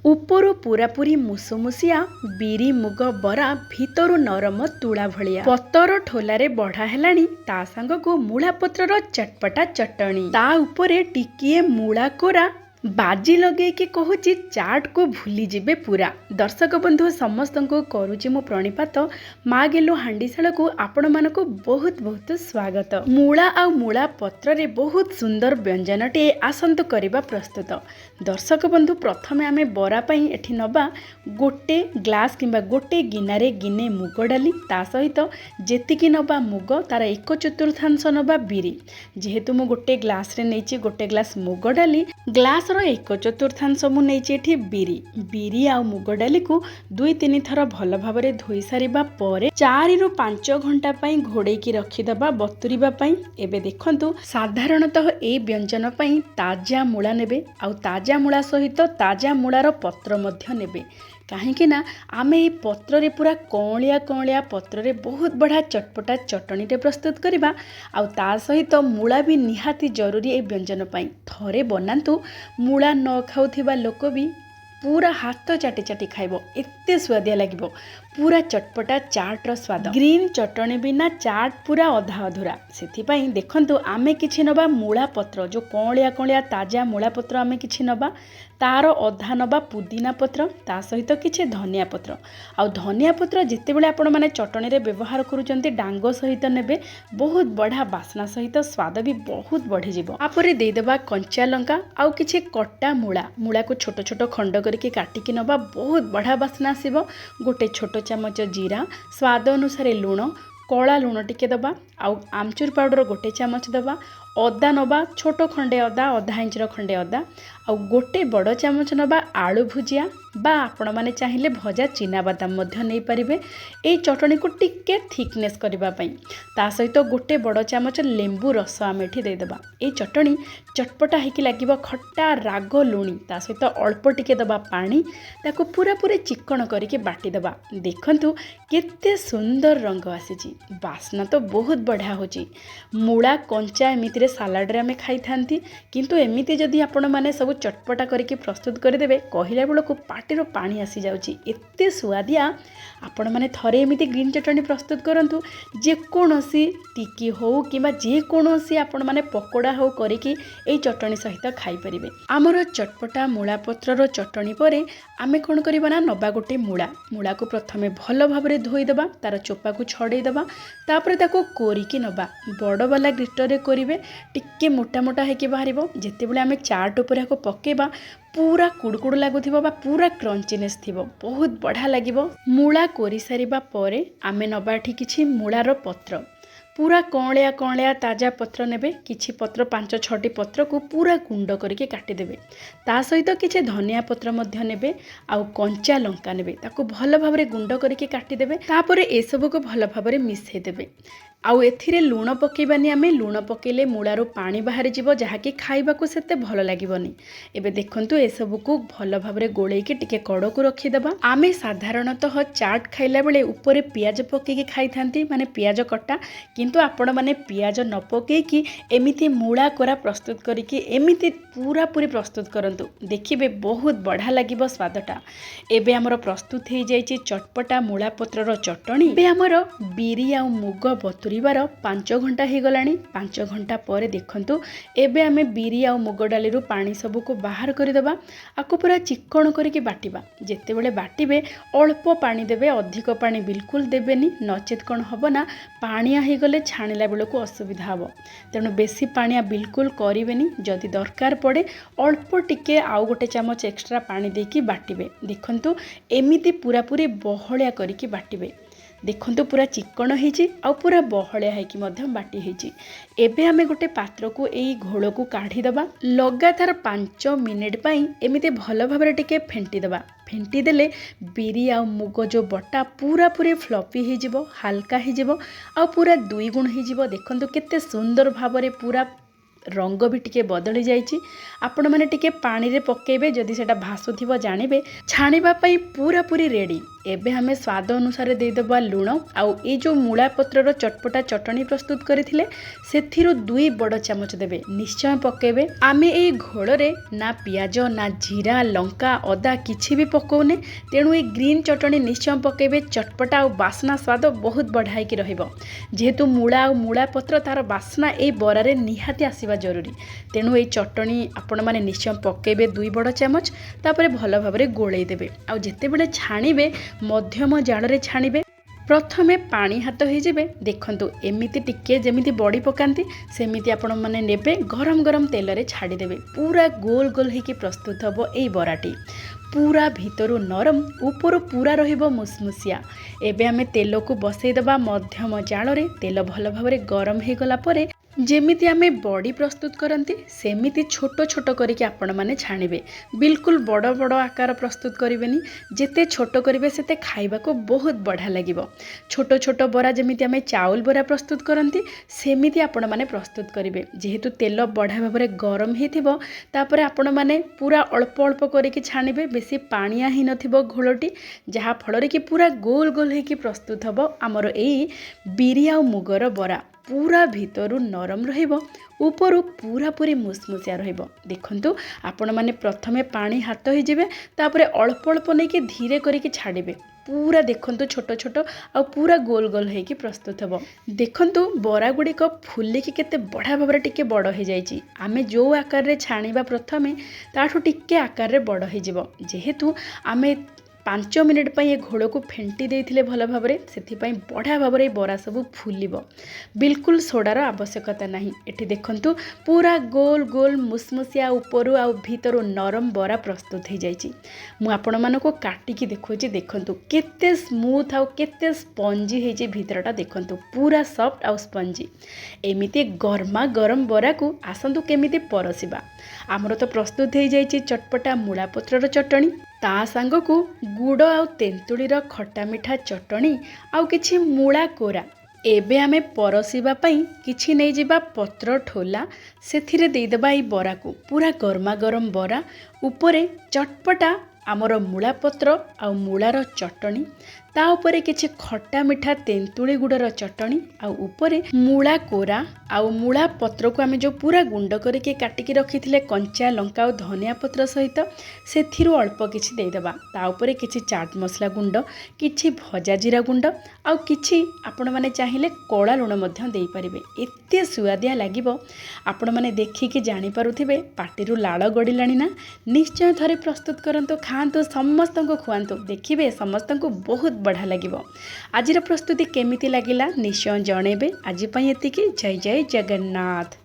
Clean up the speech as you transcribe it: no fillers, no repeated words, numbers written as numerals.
ଉପରୁ ପୁରାପୁରି ମୁସୁମୁସିଆ ବିରି ମୁଗ ବରା ଭିତରୁ ନରମ ତୁଳା ଭଳିଆ ପତର ଠୋଲାରେ ବଢା ହେଲାଣି ତା ସାଙ୍ଗକୁ ମୂଳା ପତ୍ରର ଚଟପଟା ଚଟଣି ତା ଉପରେ ଟିକିଏ ମୂଳା କୋରା ବାଜି ଲଗେଇକି କହୁଛି ଚାଟ୍ को भूली जिबे पूरा। दर्शक बंधु समस्त को करुची मो प्रणिपात माँ गेलु हांडीशाल को आपण मानक बहुत बहुत स्वागत। मूला आ मूला पत्र रे बहुत सुंदर व्यंजनटे आसंतु करिबा प्रस्तुत। दर्शक बंधु प्रथमे आमे बरा पई एठी नबा गोटे ग्लास किंबा गोटे गिनारे गिने मुग डाली ता सहित जेतिकी नबा मुग तार 1/4 नबा बिरी। जेहेतु मु गोटे ग्लास रे नेची गोटे ग्लास मुग डाली ग्लास 1/4 मु नेची एठी बिरी आ मुग डाली को 2-3 थर भल भाबरे धोई सारिबा परे 4 रु 5 घंटा पई घोड़े की रखिदबा बतुरिबा पई। एबे देखंतु साधारणतः ए व्यंजन पई ताजा मूला नेबे आ ताजा मूला सहित ताजा मूलार पत्र मध्य नेबे कहीं ना आमे ये पत्र रे पूरा कौलिया पत्र रे बहुत बड़ा चटपटा चटनी टे प्रस्तुत करिबा आ ता सहित मूला भी निहाती जरूरी ए व्यंजन पई। थरे बनातु मूला न खाउथिबा लोक भी पूरा हाथ चाटी चाटी खाइबो एते स्वादिया लागिबो। पूरा चटपटा चाट रो स्वाद ग्रीन चटनी बिना चाट पूरा अधा अधूरा। सेथिपाई देखंतु आमे किछि नबा मूला पत्र जो कौलिया ताजा मूला पत्र आमे किछि नबा तार अधा नबा पुदीना पत्र ता सहित किछि धनिया पत्र आ धनिया पत्र जेते बेले आपण माने चटनी रे व्यवहार करूचंती डांगो सहित नेबे बहुत बढ़ा बासना सहित स्वाद भी बहुत बढ़ी जिवो। आपरे दे देबा कंचा लंका आ किछि कट्टा मूला को छोट छोट खंड करके काटिकी नबा बहुत बढ़ा बासना आसीबो। गोटे छोट चमच जीरा स्वाद अनुसार लुण कला लुण टिके दबा आउ आमचूर पाउडर गोटे चमच दबा अदा नबा छोट खंडे अदा आधा इंचर खंडे अदा आ गोटे बड़ चमच नबा आलू भुजिया बा आपण माने चाहिए भजा चीना बादाम मध्य नहीं पारिबे ए चटनी को टिके थिकनेस करबा पई। ता सहित गोटे बड़ चमच लेंबू रस आम एठी दे देबा। ए चटनी चटपटा हेकी लागिबो खट्टा राग लुणी ता सहित अल्प टिके दबा पानी ताको पूरा पूरे चिकन करके बाटी दबा। देखंतु केते सुंदर रंग आसीची बासना तो बहुत बढ़िया होची। मूला कंचा एमिति रे सालाड रे आमे खाई थांती किंतु एमिति जदी आपण माने सब चटपटा करके प्रस्तुत कर देबे कहिला बेलको पाटिरो पानी आसी जाउची एते सुआदिया। आपण माने थरे एमिति ग्रीन चटनी प्रस्तुत करंतु जे कोनोसी टिकी हो किबा जे कोनोसी आपण माने पकोड़ा हो करके ए चटनी सहित खाई परिबे। हमर चटपटा मूला पत्रर चटनी परे आमे कोन करबा ना नबा गोटे मूला को प्रथमे भल भाबरे धोई देबा तार चोपा को छड़े देबा तापर ताको कोरिकी नबा बड़ वाला ग्लिटर रे करिवे टिके मोटा मोटा हेकी बाहरिबो। जेते बेले आमे चाट ऊपर को पकेबा पूरा कुड़कुड़ लागुथिबो बा पूरा क्रंचीनेस थिबो बहुत बढ़िया लागिबो। मूला कोरी सारिबा परे आमे नबाठी किछि मूलार पत्र पूरा कौलिया ताजा पत्र नेबे किछि पत्र 5-6टी पत्र को पूरा गुंड करके काटी देबे ता सहित किछि धनिया पत्र मध्य नेबे आउ कंचा लंका नेबे ताको भल भाबरे गुंड करके काटी देबे तापरे ए सब को भल भाबरे मिसै देबे आउ एथिरे लूण पकेबानी आमे लूण पकेले मूलारो पानी बाहरी जीवो जहाँकि खाइबा को सेते भल लागिबोनी। एबे देखंतु ए सब को भल भाबरे गोळेकी टिके कड़ को रखी देबा। आमे साधारणतः चाट खाइला बेले ऊपर पियाज पकेकी खाई थांती माने पियाज कट्टा किंतु आपण माने पियाज न पकेकी एमिति मूला कोरा प्रस्तुत करिकी एमिति पूरा पूरी प्रस्तुत करंतु देखिबे बहुत बढ़िया लागिबो स्वादटा। एबे हमर प्रस्तुत हे जाईची चटपटा मूला पत्रर चटणी। एबे हमर बिरी आ मुग बतुरिबार 5 घंटा हो गलानी। 5 घंटा पर देखंतु एबे आमे बिरी आ मुग डाली रु पानी सब को बाहर कर देबा आको पूरा चिकन करके बाटिबा। जेते बेले बाटिबे अल्प पानी देबे अधिक पानी बिल्कुल देबेनी नचेत कोन हबो ना पानिया हो गले छाणिला बेलको असुविधा हबो तेणु बेसी पानिया बिल्कुल करिवेनी। जदि दरकार पड़े अल्प टिके आउ गोटे चमच एक्स्ट्रा पानी देकी बाटिबे। देखंतु एमिति पूरा पूरी बहलिया करके बाटिबे। देखंतु पूरा चिकन होईची आ पूरा बहलिया है कि मध्य बाटी होईची। एबे हमें गोटे पात्र को एई घोल को काढ़ी दबा लगातार 5 मिनिट पई एमिते भल भाबरे टिके फेंटी दबा। फेंटी देले बिरी आ मुग जो बटा पूरा पूरी फ्लफी हो जिवो हल्का हो जिवो आ पूरा 2 गुण हो जिवो। देखंतु केते सुंदर भाबरे पूरा रंग भी टिके बदली जाइए। आपण मैंने टिके पानी रे पकेबे, जदि सेटा भासुथिबो जानिबे छाणिबा पई पूरा पूरी रेडी। एबे हमें स्वाद अनुसार देदेबा लुण। आउ ए जो मूला पत्रर चटपटा चटनी प्रस्तुत करथिले सेथिरु 2 बड़ चामच देबे, निश्चय पकेबे। आमे ए घोड़रे ना पियाज ना जीरा लंका अदा किछि भी पकोने, तेणु ए ग्रीन चटनी निश्चय पकेबे। चटपटा और बास्ना स्वाद बहुत बढ़ाई की रहिबो। जेहेतु मूला और मूला पत्र तार बास्ना ए बरारे निहाती आसीबा जरूरी, तेणु ए चटनी आपण माने निश्चय पकेबे 2 बड़ चामच। तापरे भल भाबरे गोळेई देबे। आ जेते बेले छाणिबे मध्यम जाळरे छाणिबे। प्रथमे पानी हाथ हो जाए। देखंतु एमिति टिके जेमिति बड़ी पकांती सेमिति आपण माने नेबे, गरम गरम तेल रे छाड़ीदेवे। पूरा गोल गोल होइकी प्रस्तुत हबो एई बराटी। पूरा भितरु नरम ऊपर पूरा रहिबो मुसमुसिया। एबे आमे तेल को बसई दबा मध्यम जाळरे। तेल भल भाबरे गरम हे गला परे जेमिति आमे बड़ी प्रस्तुत करंती सेमिति छोटो छोटो करिके आपण माने छाणिबे। बिल्कुल बड़ बड़ आकार प्रस्तुत करिवेनी। जेते छोटो करिवे सेते खाइबा को बहुत बढ़िया लागिबो। छोटो छोटो बरा जेमिति आमे चाउल बरा प्रस्तुत करंती सेमिति आपण माने प्रस्तुत करिवे। जेहेतु तेल बढ़िया भाबरे गरम हेथिबो, तापरे आपण माने पूरा अल्प अल्प करिके छाणिबे। बेसी पानिया ही नथिबो घोलटी, जहा फଳରେ कि पूरा गोल गोल हेकी प्रस्तुत हबो हमर एई बिरि आ मुगर बरा। पूरा भितरु नरम रहिबो, ऊपर पूरा पूरी मुसमुसिया रहिबो। देखंतु आपण माने प्रथमे पानी हाथ हो जिवे, तापरे अल्प अल्प नै के धीरे करिके छाड़िबे। पूरा देखंतु छोटो छोटो आ पूरा गोल गोल हेकी प्रस्तुत हबो। देखंतु बरा गुड़िक फुलिकी केते बढ़िया भाबरे टिके बड़ हो जाइछि। आमे जो आकार रे छाणिबा प्रथमे ताठु टिके आकार रे बड़ हो जिवो। जेहेतु आमे 5 मिनिट पर ये घोड़ को फेंटी देथिले भल भाबरे, सेथिपाई बढ़िया भाबरे बरा सबु फुलिबो। बिल्कुल सोडार आवश्यकता नहीं। एठी देखंतु पूरा गोल गोल मुसमुसिया ऊपर आ भीतर नरम बरा प्रस्तुत हो जाइछि। मु आपण मानको काटिकी देखौछि। देखंतु केते स्मूथ आ केते स्पंजी हेछि भीतरटा। देखंतु पूरा सॉफ्ट आ स्पंजी। एमिति गरमा गरम बरा को आसंतु केमिति परसिबा। आमर तो प्रस्तुत हो जाइछि चटपटा मूला पत्रर चटनी। ता सांग को गुड़ आ तेंतुलीर खट्टा मिठा चटनी आउ किछि मूला कोरा। एबे आमे परसिबा पई किछि नै जिबा पत्र ठोला, सेथिरे देइदबा ई बरा को। पूरा गरमा गरम बरा उपरे चटपटा आमर मूला पत्र आ मूलार चटनी, ता उपरे किछि खट्टा मिठा तेंतुली गुड़र चटनी, आ उपरे मूला कोरा आ मूला पत्र को आमे जो पूरा गुंड करके काटिकी रखिथिले कंचा लंका और धनिया पत्र सहित सेथिरु अल्प किछि देइदबा। ता उपरे किछि चाट मसला गुंड, किछि भजा जीरा गुंड आ किछि आपण माने चाहिले कला लुण मध्य देइ परिबे। एते सुआदिया लागिबो, आपण माने देखिकी जानि पारुथिबे पाटिरु लाळ गडिलाणी ना। निश्चय थरे प्रस्तुत करंतु, खांतु, समस्तंको खुआंतु। देखिबे समस्तंको बहुत बढ़िया लागिबो। आजिर प्रस्तुति केमिति लागिला निश्चय जणेबे। आज पई एतिकी। जय जय जगन्नाथ।